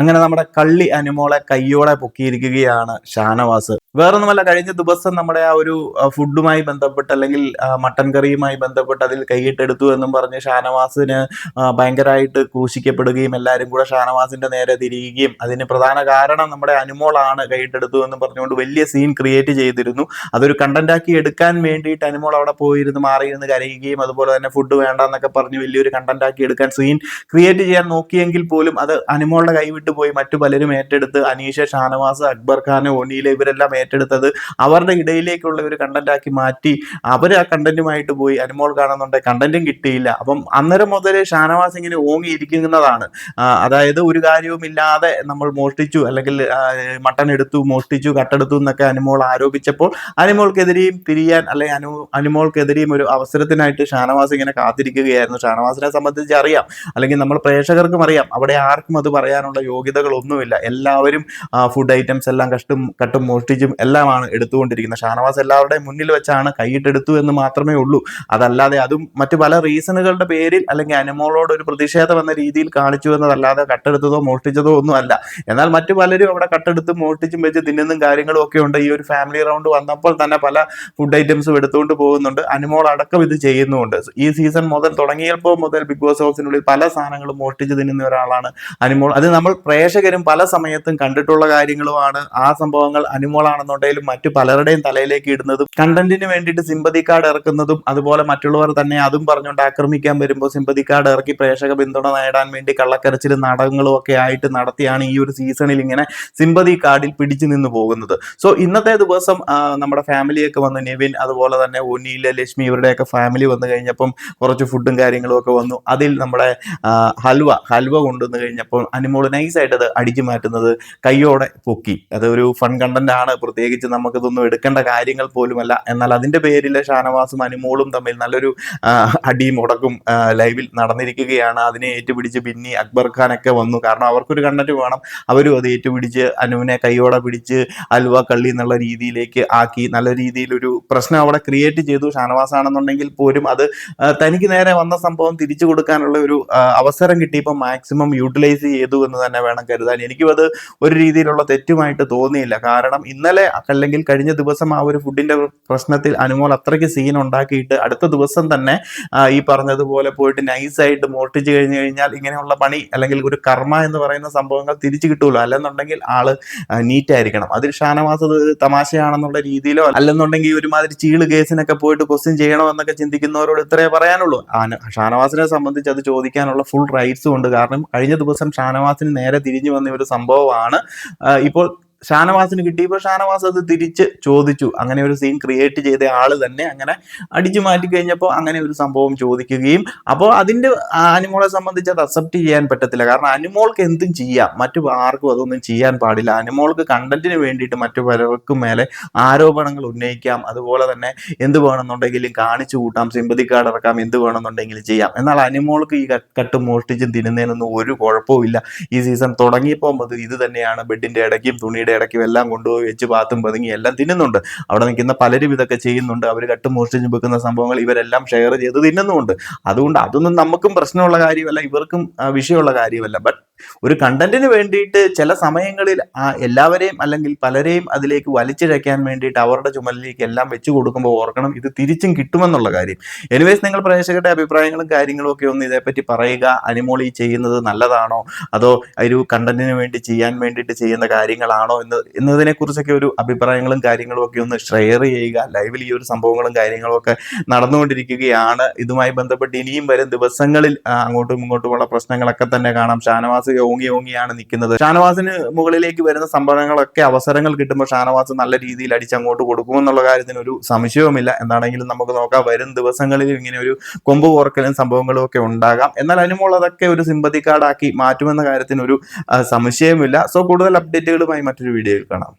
അങ്ങനെ നമ്മുടെ കള്ളി അനുമോളെ കയ്യോടെ പൊക്കിയിരിക്കുകയാണ് ഷാനവാസ്. വേറൊന്നുമല്ല, കഴിഞ്ഞ ദിവസം നമ്മുടെ ആ ഒരു ഫുഡുമായി ബന്ധപ്പെട്ട് അല്ലെങ്കിൽ മട്ടൻ കറിയുമായി ബന്ധപ്പെട്ട് അതിൽ കൈയിട്ടെടുത്തു എന്നും പറഞ്ഞ് ഷാനവാസിന് ഭയങ്കരമായിട്ട് ക്രൂശിക്കപ്പെടുകയും എല്ലാവരും കൂടെ ഷാനവാസിന്റെ നേരെ തിരിയുകയും അതിന് പ്രധാന കാരണം നമ്മുടെ അനുമോളാണ് കൈയിട്ടെടുത്തു എന്ന് പറഞ്ഞുകൊണ്ട് വലിയ സീൻ ക്രിയേറ്റ് ചെയ്തിരുന്നു. അതൊരു കണ്ടന്റ് ആക്കി എടുക്കാൻ വേണ്ടിയിട്ട് അനുമോൾ അവിടെ പോയിരുന്ന് മാറിയിരുന്ന് കരയുകയും അതുപോലെ തന്നെ ഫുഡ് വേണ്ട എന്നൊക്കെ പറഞ്ഞ് വലിയൊരു കണ്ടന്റ് ആക്കി എടുക്കാൻ സീൻ ക്രിയേറ്റ് ചെയ്യാൻ നോക്കിയെങ്കിൽ പോലും അത് അനുമോളുടെ കൈവിട്ട് പോയി മറ്റു പലരും ഏറ്റെടുത്ത് അനീഷ, ഷാനവാസ്, അക്ബർ ഖാൻ, ഒനീല ഇവരെല്ലാം ഏറ്റെടുത്തത് അവരുടെ ഇടയിലേക്കുള്ള ഒരു കണ്ടന്റ് ആക്കി മാറ്റി അവർ ആ കണ്ടന്റുമായിട്ട് പോയി. അനുമോൾ കാണുന്നുണ്ടെങ്കിൽ കണ്ടന്റും കിട്ടിയില്ല. അപ്പം അന്നേരം മുതൽ ഷാനവാസ് ഇങ്ങനെ ഓങ്ങിയിരിക്കുന്നതാണ്. അതായത് ഒരു കാര്യവുമില്ലാതെ നമ്മൾ മോഷ്ടിച്ചു അല്ലെങ്കിൽ മട്ടൺ എടുത്തു, മോഷ്ടിച്ചു, കട്ടെടുത്തു എന്നൊക്കെ അനുമോൾ ആരോപിച്ചപ്പോൾ അനുമോൾക്കെതിരെയും തിരിയാൻ അല്ലെങ്കിൽ അനുമോൾക്കെതിരെയും ഒരു അവസരത്തിനായിട്ട് ഷാനവാസ് ഇങ്ങനെ കാത്തിരിക്കുകയായിരുന്നു. ഷാനവാസിനെ സംബന്ധിച്ച് അറിയാം, അല്ലെങ്കിൽ നമ്മൾ പ്രേക്ഷകർക്കും അറിയാം, അവിടെ ആർക്കും അത് പറയാനുള്ള യോഗ്യതകളൊന്നുമില്ല. എല്ലാവരും ഫുഡ് ഐറ്റംസ് എല്ലാം കട്ടും മോഷ്ടിച്ചും എല്ലാമാണ് എടുത്തുകൊണ്ടിരിക്കുന്നത്. ഷാനവാസ് എല്ലാവരുടെയും മുന്നിൽ വെച്ചാണ് കൈയിട്ടെടുത്തു എന്ന് മാത്രമേ ഉള്ളൂ. അതല്ലാതെ അതും മറ്റു പല റീസണുകളുടെ പേരിൽ അല്ലെങ്കിൽ അനുമോളോട് ഒരു പ്രതിഷേധം എന്ന രീതിയിൽ കാണിച്ചു എന്നതല്ലാതെ കട്ടെടുത്തതോ മോഷ്ടിച്ചതോ ഒന്നും അല്ല. എന്നാൽ മറ്റു പലരും അവിടെ കട്ടെടുത്തും മോഷ്ടിച്ചും വെച്ച് തിന്നുന്നതും കാര്യങ്ങളും ഒക്കെ ഉണ്ട്. ഈ ഒരു ഫാമിലി റൗണ്ട് വന്നപ്പോൾ തന്നെ പല ഫുഡ് ഐറ്റംസും എടുത്തുകൊണ്ട് പോകുന്നുണ്ട്. അനുമോൾ അടക്കം ഇത് ചെയ്യുന്നുണ്ട്. ഈ സീസൺ മുതൽ തുടങ്ങിയപ്പോൾ മുതൽ ബിഗ് ബോസ് ഹൗസിനുള്ളിൽ പല സാധനങ്ങളും മോഷ്ടിച്ച് തിന്നുന്ന ഒരാളാണ് അനുമോൾ. അത് നമ്മൾ പ്രേക്ഷകരും പല സമയത്തും കണ്ടിട്ടുള്ള കാര്യങ്ങളുമാണ്. ആ സംഭവങ്ങൾ അനുമോളാണെന്നുണ്ടെങ്കിലും മറ്റു പലരുടെയും തലയിലേക്ക് ഇടുന്നതും കണ്ടന്റിന് വേണ്ടിയിട്ട് സിമ്പതി കാർഡ് ഇറക്കുന്നതും അതുപോലെ മറ്റുള്ളവർ തന്നെ അതും പറഞ്ഞുകൊണ്ട് ആക്രമിക്കാൻ വരുമ്പോൾ സിമ്പതി കാർഡ് ഇറക്കി പ്രേക്ഷക പിന്തുണ നേടാൻ വേണ്ടി കള്ളക്കരച്ചിലും നാടകങ്ങളും ഒക്കെ ആയിട്ട് നടത്തിയാണ് ഈ ഒരു സീസണിൽ ഇങ്ങനെ സിമ്പതി കാർഡിൽ പിടിച്ചു നിന്ന് പോകുന്നത്. സോ ഇന്നത്തെ ദിവസം നമ്മുടെ ഫാമിലിയൊക്കെ വന്നു, നെവിൻ അതുപോലെ തന്നെ ഒനീല, ലക്ഷ്മി ഇവരുടെയൊക്കെ ഫാമിലി വന്നു കഴിഞ്ഞപ്പം കുറച്ച് ഫുഡും കാര്യങ്ങളും ഒക്കെ വന്നു. അതിൽ നമ്മുടെ ഹൽവ കൊണ്ടുവന്നു കഴിഞ്ഞപ്പോൾ അനുമോൾ നൈസായിട്ട് അത് അടിച്ചു മാറ്റുന്നത് കയ്യോടെ പൊക്കി. അതൊരു ഫൺ കണ്ടന്റ് ആണ്, പ്രത്യേകിച്ച് നമുക്കിതൊന്നും എടുക്കേണ്ട കാര്യങ്ങൾ പോലുമല്ല. എന്നാൽ അതിന്റെ പേരിൽ ഷാനവാസും അനുമോളും തമ്മിൽ നല്ലൊരു അടിയും ഉടക്കും ലൈവിൽ നടന്നിരിക്കുകയാണ്. അതിനെ ഏറ്റുപിടിച്ച് ബിന്നി, അക്ബർ ഖാൻ ഒക്കെ വന്നു. കാരണം അവർക്കൊരു കണ്ടന്റ് വേണം. അവരും അത് ഏറ്റുപിടിച്ച് അനുവിനെ കൈയോടെ പിടിച്ച് അൽവ കള്ളി എന്നുള്ള രീതിയിലേക്ക് ആക്കി നല്ല രീതിയിലൊരു പ്രശ്നം അവിടെ ക്രിയേറ്റ് ചെയ്തു. ഷാനവാസ് ആണെന്നുണ്ടെങ്കിൽ പോലും അത് തനിക്ക് നേരെ വന്ന സംഭവം തിരിച്ചു കൊടുക്കാനുള്ള ഒരു അവസരം കിട്ടിയപ്പോൾ മാക്സിമം യൂട്ടിലൈസ് ചെയ്തു എന്ന് തന്നെ വേണം കരുതാൻ. എനിക്കും അത് ഒരു രീതിയിലുള്ള തെറ്റുമായിട്ട് തോന്നിയില്ല. കാരണം ഇന്നലെ അല്ലെങ്കിൽ കഴിഞ്ഞ ദിവസം ആ ഒരു ഫുഡിന്റെ പ്രശ്നത്തിൽ അനുമോൾ അത്രയ്ക്ക് സീൻ ഉണ്ടാക്കിയിട്ട് അടുത്ത ദിവസം തന്നെ ഈ പറഞ്ഞതുപോലെ പോയിട്ട് നൈസായിട്ട് മോഷ്ടിച്ചു കഴിഞ്ഞാൽ ഇങ്ങനെയുള്ള പണി അല്ലെങ്കിൽ ഒരു കർമ്മ എന്ന് പറയുന്ന സംഭവങ്ങൾ തിരിച്ചു കിട്ടുമല്ലോ. അല്ലെന്നുണ്ടെങ്കിൽ ആള് നീറ്റ് ആയിരിക്കണം. അതിൽ ഷാനവാസ് അത് തമാശയാണെന്നുള്ള രീതിയിലോ അല്ലെന്നുണ്ടെങ്കിൽ ഒരുമാതിരി ചീള് കേസിനൊക്കെ പോയിട്ട് ക്വസ്റ്റ്യൻ ചെയ്യണോ എന്നൊക്കെ ചിന്തിക്കുന്നവരോട് ഇത്രേ പറയാനുള്ളൂ. ഷാനവാസിനെ സംബന്ധിച്ച് അത് ചോദിക്കാനുള്ള ഫുൾ റൈറ്റ്സും ഉണ്ട്. കാരണം കഴിഞ്ഞ ദിവസം ഷാനവാസിന് നേരെ തിരിഞ്ഞു വന്ന ഒരു സംഭവമാണ് ഇപ്പോൾ ഷാനവാസിന് കിട്ടിയപ്പോൾ ഷാനവാസ് അത് തിരിച്ച് ചോദിച്ചു. അങ്ങനെ ഒരു സീൻ ക്രിയേറ്റ് ചെയ്ത ആള് തന്നെ അങ്ങനെ അടിച്ചു മാറ്റി കഴിഞ്ഞപ്പോൾ അങ്ങനെ ഒരു സംഭവം ചോദിക്കുകയും അപ്പോൾ അതിന്റെ അനുമോളെ സംബന്ധിച്ച് അത് അക്സെപ്റ്റ് ചെയ്യാൻ പറ്റത്തില്ല. കാരണം അനുമോൾക്ക് എന്തും ചെയ്യാം, മറ്റു ആർക്കും അതൊന്നും ചെയ്യാൻ പാടില്ല. അനുമോൾക്ക് കണ്ടന്റിന് വേണ്ടിയിട്ട് മറ്റു പലർക്കും മേലെ ആരോപണങ്ങൾ ഉന്നയിക്കാം, അതുപോലെ തന്നെ എന്ത് വേണമെന്നുണ്ടെങ്കിലും കാണിച്ചു കൂട്ടാം, സിമ്പതി കാർഡ് ഇറക്കാം, എന്ത് വേണമെന്നുണ്ടെങ്കിലും ചെയ്യാം. എന്നാൽ അനുമോൾക്ക് ഈ കട്ടും മോഷ്ടിച്ചും തിന്നുന്നതിനൊന്നും ഒരു കുഴപ്പവും ഇല്ല. ഈ സീസൺ തുടങ്ങിയപ്പോൾ അത് ഇത് തന്നെയാണ്. ബെഡിന്റെ ഇടയ്ക്കും തുണിയുടെ ഇടയ്ക്കും എല്ലാം കൊണ്ടുപോയി വെച്ച് പാത്തും പതുങ്ങി എല്ലാം തിന്നുന്നുണ്ട്. അവിടെ നിൽക്കുന്ന പലരും ഇതൊക്കെ ചെയ്യുന്നുണ്ട്. അവർ കട്ടും മോഷ്ടിച്ചും വെക്കുന്ന സംഭവങ്ങൾ ഇവരെല്ലാം ഷെയർ ചെയ്ത് തിന്നുന്നുണ്ട്. അതുകൊണ്ട് അതൊന്നും നമുക്കും പ്രശ്നമുള്ള കാര്യമല്ല, ഇവർക്കും വിഷയമുള്ള കാര്യമല്ല. ബട്ട് ഒരു കണ്ടന്റിന് വേണ്ടിയിട്ട് ചില സമയങ്ങളിൽ എല്ലാവരെയും അല്ലെങ്കിൽ പലരെയും അതിലേക്ക് വലിച്ചിഴയ്ക്കാൻ വേണ്ടിയിട്ട് അവരുടെ ചുമലിലേക്ക് എല്ലാം വെച്ചു കൊടുക്കുമ്പോൾ ഓർക്കണം ഇത് തിരിച്ചും കിട്ടുമെന്നുള്ള കാര്യം. എനിവേസ്, നിങ്ങൾ പ്രേക്ഷകരുടെ അഭിപ്രായങ്ങളും കാര്യങ്ങളും ഒക്കെ ഒന്ന് ഇതേപ്പറ്റി പറയുക. അനുമോൾ ഈ ചെയ്യുന്നത് നല്ലതാണോ അതോ ഒരു കണ്ടന്റിന് വേണ്ടി ചെയ്യാൻ വേണ്ടിയിട്ട് ചെയ്യുന്ന കാര്യങ്ങളാണോ എന്നതിനെ കുറിച്ചൊക്കെ ഒരു അഭിപ്രായങ്ങളും കാര്യങ്ങളും ഒക്കെ ഒന്ന് ഷെയർ ചെയ്യുക. ലൈവിൽ ഈ ഒരു സംഭവങ്ങളും കാര്യങ്ങളും ഒക്കെ നടന്നുകൊണ്ടിരിക്കുകയാണ്. ഇതുമായി ബന്ധപ്പെട്ട് ഇനിയും വരും ദിവസങ്ങളിൽ അങ്ങോട്ടും ഇങ്ങോട്ടുമുള്ള പ്രശ്നങ്ങളൊക്കെ തന്നെ കാണാം. ഷാനവാസ് ഓങ്ങിയാണ് നിൽക്കുന്നത്. ഷാനവാസിന് മുകളിലേക്ക് വരുന്ന സംഭവങ്ങളൊക്കെ അവസരങ്ങൾ കിട്ടുമ്പോൾ ഷാനവാസ് നല്ല രീതിയിൽ അടിച്ചങ്ങോട്ട് കൊടുക്കുമെന്നുള്ള കാര്യത്തിന് ഒരു സംശയവുമില്ല. എന്താണെങ്കിലും നമുക്ക് നോക്കാം, വരും ദിവസങ്ങളിൽ ഇങ്ങനെ ഒരു കൊമ്പ് കോർക്കലും സംഭവങ്ങളും ഒക്കെ ഉണ്ടാകാം. എന്നാൽ അനുമോൾ അതൊക്കെ ഒരു സിമ്പതി കാർഡാക്കി മാറ്റുമെന്ന കാര്യത്തിന് ഒരു സംശയമില്ല. സോ കൂടുതൽ അപ്ഡേറ്റുകളുമായി മറ്റൊരു വീഡിയോയിൽ കാണാം.